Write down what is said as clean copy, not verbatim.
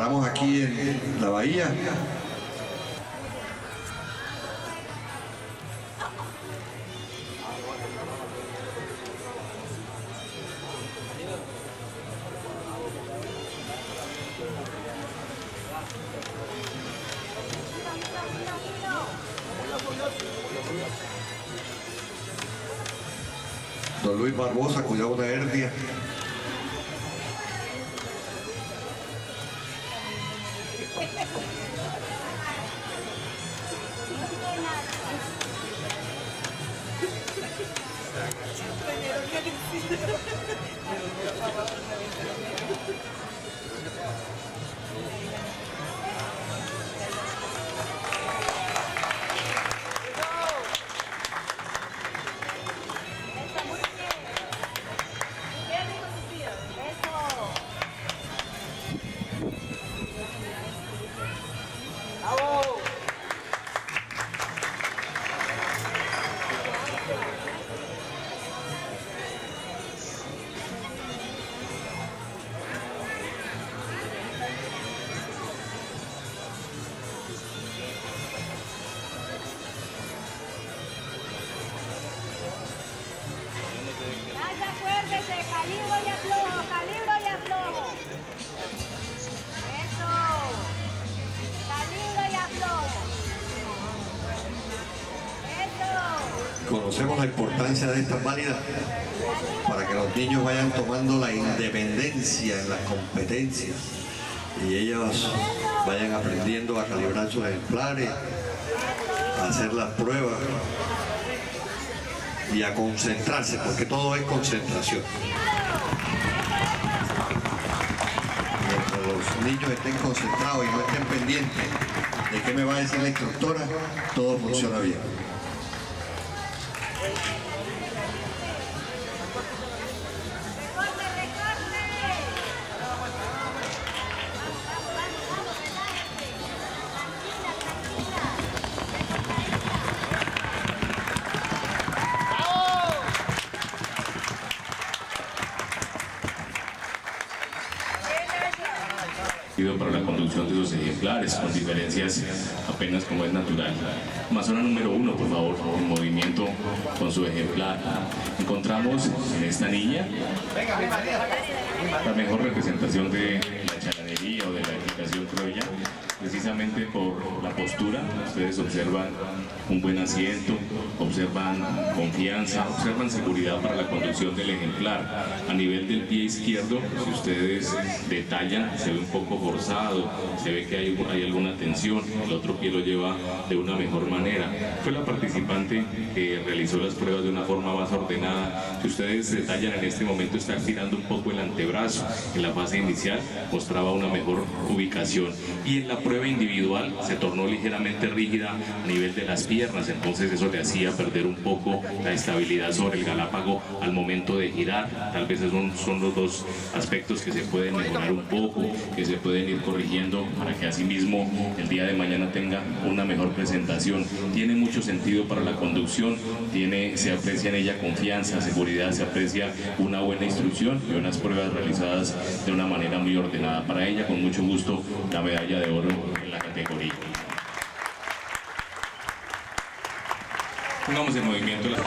Estamos aquí en la bahía. Don Luis Barbosa, cuidado una hernia. Conocemos la importancia de estas válidas para que los niños vayan tomando la independencia en las competencias y ellos vayan aprendiendo a calibrar sus ejemplares, a hacer las pruebas y a concentrarse, porque todo es concentración. Mientras los niños estén concentrados y no estén pendientes de qué me va a decir la instructora, todo funciona bien. Para la conducción de sus ejemplares, con diferencias apenas como es natural. Amazona número 1, por favor, en movimiento con su ejemplar. Encontramos en esta niña la mejor representación de la chalanería o de la equitación criolla, precisamente por la postura. Ustedes observan un buen asiento, observan confianza, observan seguridad para la conducción del ejemplar. A nivel del pie izquierdo, si ustedes detallan, se ve un poco forzado, se ve que hay alguna tensión, el otro pie lo lleva de una mejor manera. Fue la participante que realizó las pruebas de una forma más ordenada. Si ustedes detallan, en este momento está estirando un poco el antebrazo. En la fase inicial mostraba una mejor ubicación y en la prueba individual se tornó ligeramente rígida a nivel de las piernas, entonces eso le hacía perder un poco la estabilidad sobre el galápago al momento de girar. Tal vez esos son los dos aspectos que se pueden mejorar un poco, que se pueden ir corrigiendo para que asimismo el día de mañana tenga una mejor presentación. Tiene mucho sentido para la conducción, se aprecia en ella confianza, seguridad, se aprecia una buena instrucción y unas pruebas realizadas de una manera muy ordenada. Para ella, con mucho gusto, la medalla de oro en la categoría. Pongamos en movimiento la...